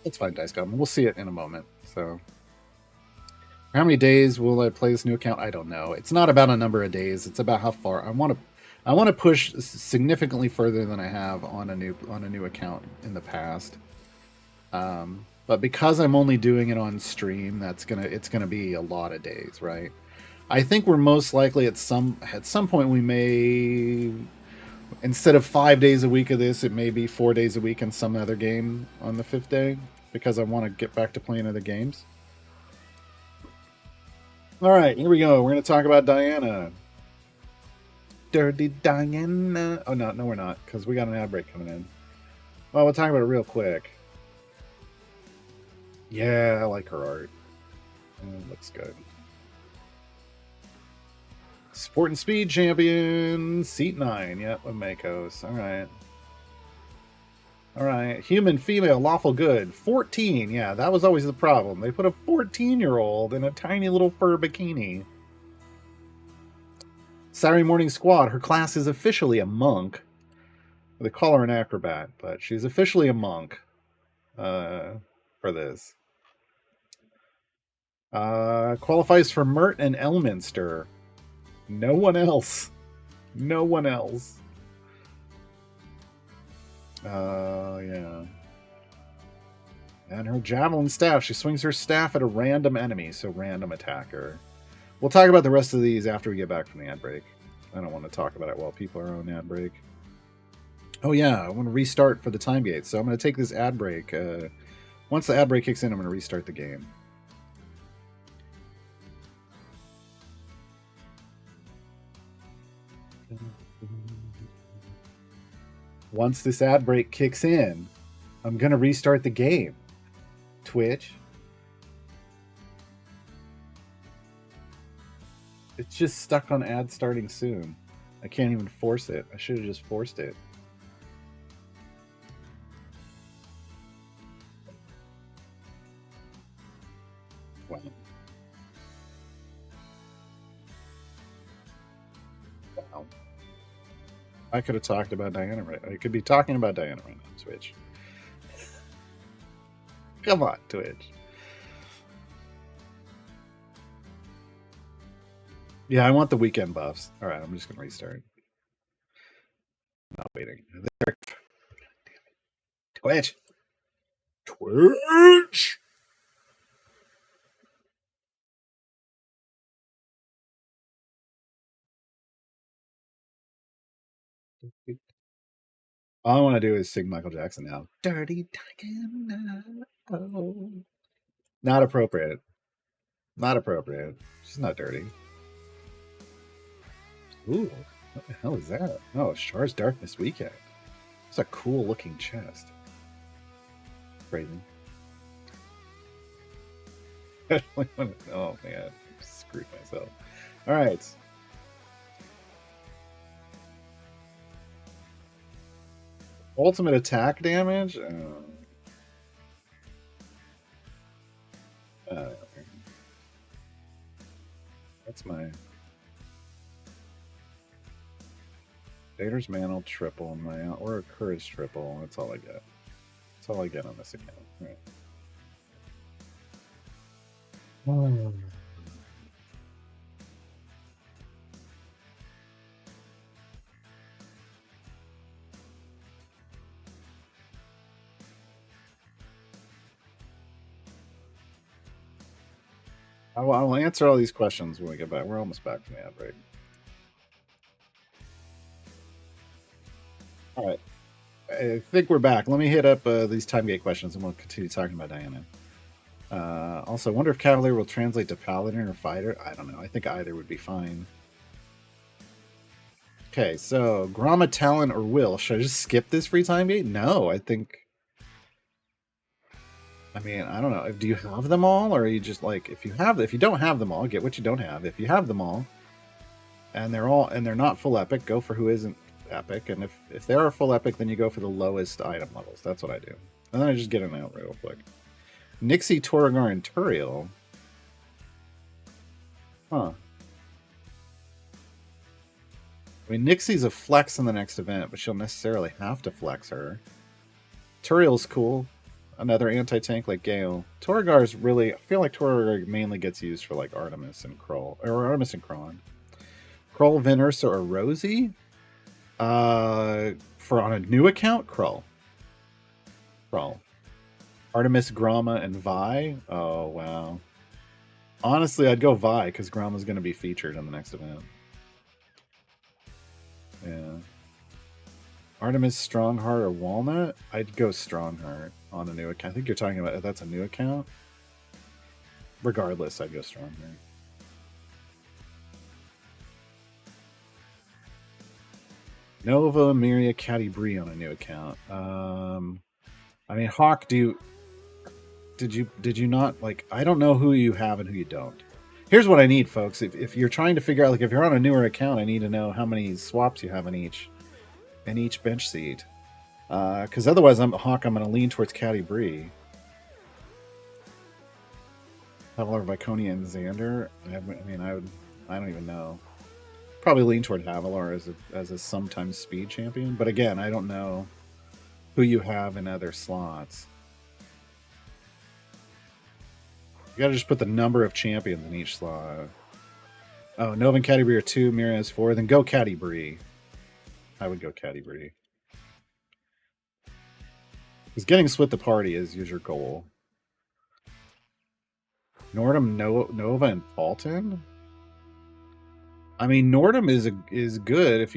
It's fine, Dice Goblin. We'll see it in a moment. So, how many days will I play this new account? I don't know. It's not about a number of days. It's about how far I want to push significantly further than I have on a new account in the past. But because I'm only doing it on stream, it's gonna be a lot of days, right? I think we're most likely at some point we may, instead of 5 days a week of this, it may be 4 days a week in some other game on the 5th day, because I want to get back to playing other games. All right, here we go. We're going to talk about Diana. Dirty Diana. Oh, no, we're not, because we got an ad break coming in. Well, we'll talk about it real quick. Yeah, I like her art. It looks good. Sport and Speed Champion, Seat 9. Yep, with Makos. All right. All right. Human, female, lawful good. 14. Yeah, that was always the problem. They put a 14-year-old in a tiny little fur bikini. Saturday Morning Squad. Her class is officially a monk. They call her an acrobat, but she's officially a monk for this. Qualifies for Mert and Elminster. No one else. No one else. Yeah. And her javelin staff. She swings her staff at a random enemy, so random attacker. We'll talk about the rest of these after we get back from the ad break. I don't want to talk about it while people are on ad break. Oh yeah, I want to restart for the time gate, so I'm going to take this ad break. Once the ad break kicks in, I'm going to restart the game. Once this ad break kicks in, I'm going to restart the game. Twitch. It's just stuck on ad starting soon. I can't even force it. I should have just forced it. Wow. Wow. I could have talked about Diana right. I could be talking about Diana right now on Twitch. Come on, Twitch. Yeah, I want the weekend buffs. All right, I'm just going to restart. Not waiting. There. Twitch. Twitch. All I want to do is sing Michael Jackson now. Dirty Diana. Oh. Not appropriate. Not appropriate. She's not dirty. Ooh, what the hell is that? Oh, Char's Darkness Weekend. It's a cool looking chest. Crazy. Oh man, I screwed myself. All right. Ultimate attack damage. That's my Vader's Mantle triple, or a Courage triple. That's all I get. That's all I get on this account. All right. I'll answer all these questions when we get back. We're almost back from the ad break. All right. I think we're back. Let me hit up these time gate questions and we'll continue talking about Diana. Also, I wonder if Cavalier will translate to Paladin or Fighter. I don't know. I think either would be fine. Okay, so Gromma, Talon, or Will. Should I just skip this free time gate? No, I think... I mean, I don't know. Do you have them all, or are you just like, if you don't have them all, get what you don't have. If you have them all, and they're not full epic, go for who isn't epic. And if they are full epic, then you go for the lowest item levels. That's what I do. And then I just get them out real quick. Nixie, Torrigar, and Turiel. Huh. I mean, Nixie's a flex in the next event, but she'll necessarily have to flex her. Turiel's cool. Another anti-tank like Gale. Torrigar's really... I feel like Torrigar mainly gets used for like Artemis and Krull. Or Artemis and Kron. Krull, Venursa, or Rosie? For on a new account, Krull. Artemis, Gromma, and Vi? Oh, wow. Honestly, I'd go Vi, because Gromma's going to be featured in the next event. Yeah. Artemis, Strongheart, or Walnut? I'd go Strongheart on a new account. I think you're talking about if that's a new account. Regardless, I'd go Strongheart. Nova, Miria, Caddy Bree on a new account. I mean, Hawk, did you not, like, I don't know who you have and who you don't. Here's what I need, folks. If you're trying to figure out, like, if you're on a newer account, I need to know how many swaps you have in each bench seat. Because otherwise, I'm going to lean towards Caddy Bree. Havilar, Viconia, and Xander. I don't even know. Probably lean toward Havilar as a sometimes speed champion. But again, I don't know who you have in other slots. You gotta just put the number of champions in each slot. Oh, Nova and Caddy Bree are 2, Mira is 4. Then go Caddy Bree. I would go Caddy Bree. Because getting split the party is your goal. Nordum, Nova, and Fulton. I mean, Nordum is good if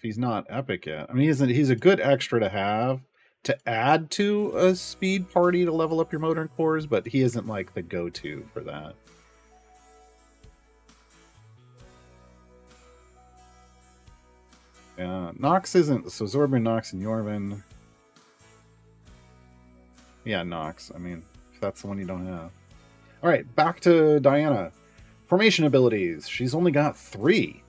he's not epic yet. I mean, he's a good extra to have to add to a speed party to level up your motor and cores, but he isn't like the go-to for that. Yeah, Nox isn't, so Zorban, Nox, and Yorvin. Yeah, Nox. I mean, if that's the one you don't have. All right, back to Diana. Formation abilities. She's only got 3.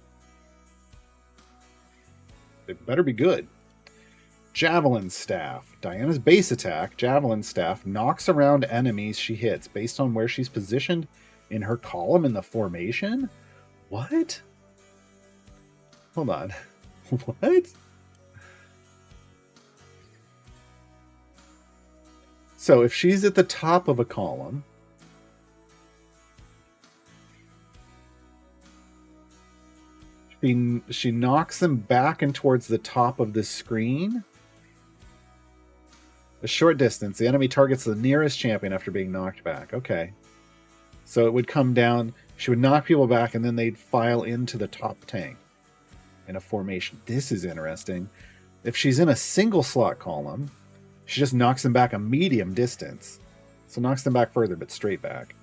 They better be good. Javelin Staff. Diana's base attack, Javelin Staff, knocks around enemies she hits based on where she's positioned in her column in the formation? What? Hold on. What? So if she's at the top of a column, she knocks them back and towards the top of the screen. A short distance. The enemy targets the nearest champion after being knocked back. Okay. So it would come down. She would knock people back, and then they'd file into the top tank in a formation. This is interesting. If she's in a single slot column, she just knocks them back a medium distance. So knocks them back further, but straight back.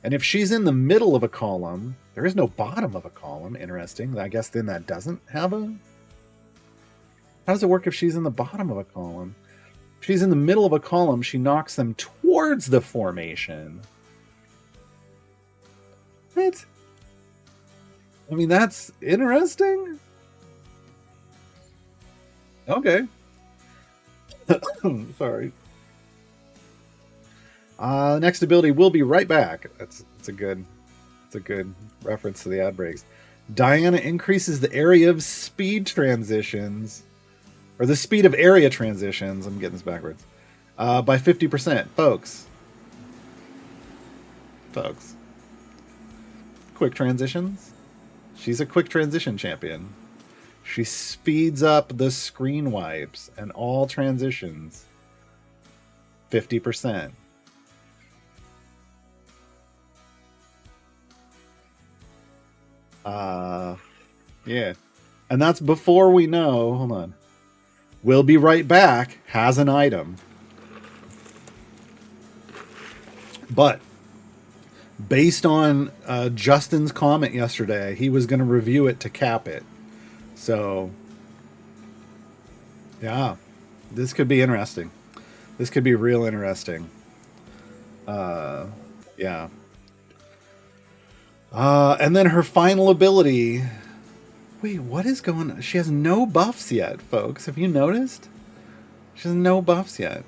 And if she's in the middle of a column, there is no bottom of a column. Interesting. I guess then that doesn't have a... How does it work if she's in the bottom of a column? If she's in the middle of a column, she knocks them towards the formation. What? I mean, that's interesting. Okay. Sorry. Next ability, will be right back. It's a good reference to the ad breaks. Diana increases the area of speed transitions, or the speed of area transitions. I'm getting this backwards. By 50%, folks. Quick transitions. She's a quick transition champion. She speeds up the screen wipes and all transitions 50%. Yeah. And that's before we know, hold on. We'll be right back has an item. But based on Justin's comment yesterday, he was going to review it to cap it. So, yeah, this could be interesting. This could be real interesting. Yeah. And then her final ability. Wait, what is going on? She has no buffs yet, folks. Have you noticed? She has no buffs yet.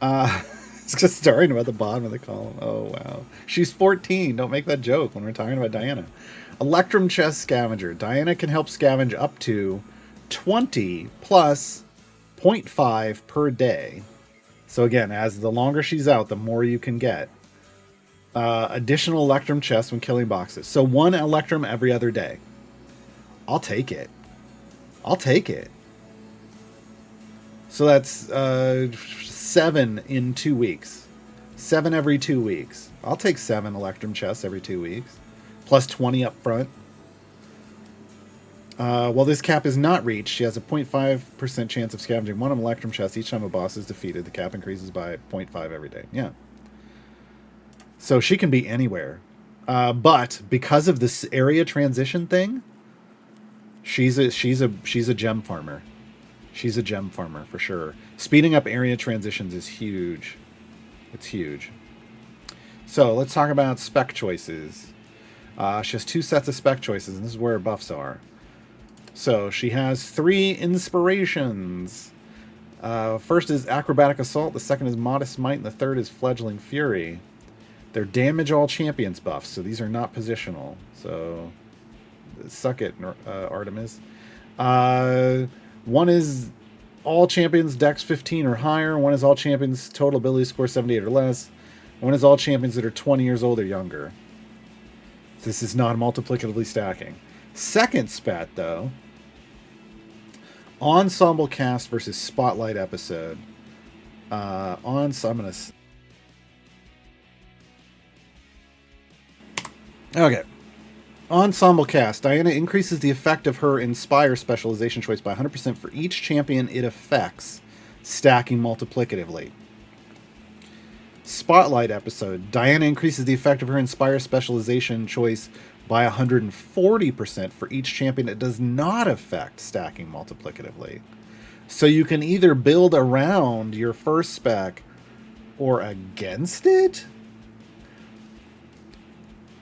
It's just starting about the bottom of the column. Oh, wow. She's 14. Don't make that joke when we're talking about Diana. Electrum Chest Scavenger. Diana can help scavenge up to 20 plus 0.5 per day. So again, as the longer she's out, the more you can get. Additional Electrum chests when killing boxes. So 1 Electrum every other day. I'll take it. I'll take it. So that's 7 in 2 weeks. 7 every 2 weeks. I'll take 7 Electrum chests every 2 weeks. Plus 20 up front. While this cap is not reached, she has a 0.5% chance of scavenging 1 Electrum chest each time a boss is defeated. The cap increases by 0.5 every day. Yeah. So she can be anywhere. But because of this area transition thing, she's a gem farmer. She's a gem farmer for sure. Speeding up area transitions is huge. It's huge. So let's talk about spec choices. She has 2 sets of spec choices, and this is where her buffs are. So she has 3 inspirations. First is Acrobatic Assault, the second is Modest Might, and the third is Fledgling Fury. They're Damage All Champions buffs, so these are not positional. So, suck it, Artemis. One is all champions Dex 15 or higher. One is all champions total ability score 78 or less. One is all champions that are 20 years old or younger. This is not multiplicatively stacking. Second spat, though, Ensemble Cast versus Spotlight Episode. I'm going to... Okay. Ensemble Cast. Diana increases the effect of her Inspire specialization choice by 100% for each champion it affects, stacking multiplicatively. Spotlight Episode. Diana increases the effect of her Inspire specialization choice by 140% for each champion it does not affect, stacking multiplicatively. So you can either build around your first spec or against it?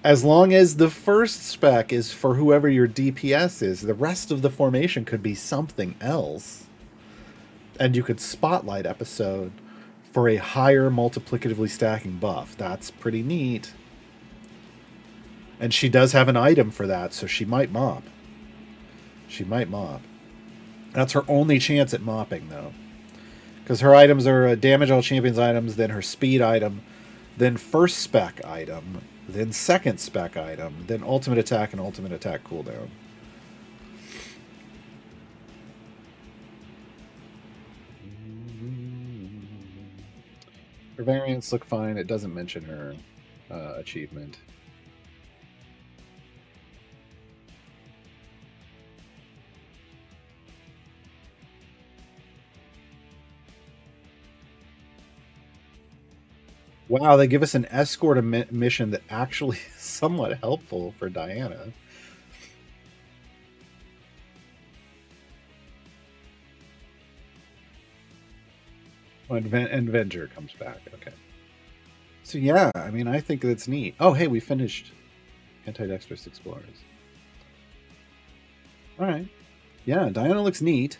As long as the first spec is for whoever your DPS is, the rest of the formation could be something else. And you could Spotlight Episode for a higher multiplicatively stacking buff. That's pretty neat. And she does have an item for that, so she might mop. She might mop. That's her only chance at mopping, though. Because her items are Damage All Champions items, then her Speed item, then first spec item, then second spec item, then ultimate attack and ultimate attack cooldown. Her variants look fine. It doesn't mention her achievement. Wow, they give us an escort mission that actually is somewhat helpful for Diana. Oh, and Venger comes back. Okay. So yeah, I mean, I think that's neat. Oh, hey, we finished Anti-Dextrous Explorers. All right. Yeah, Diana looks neat.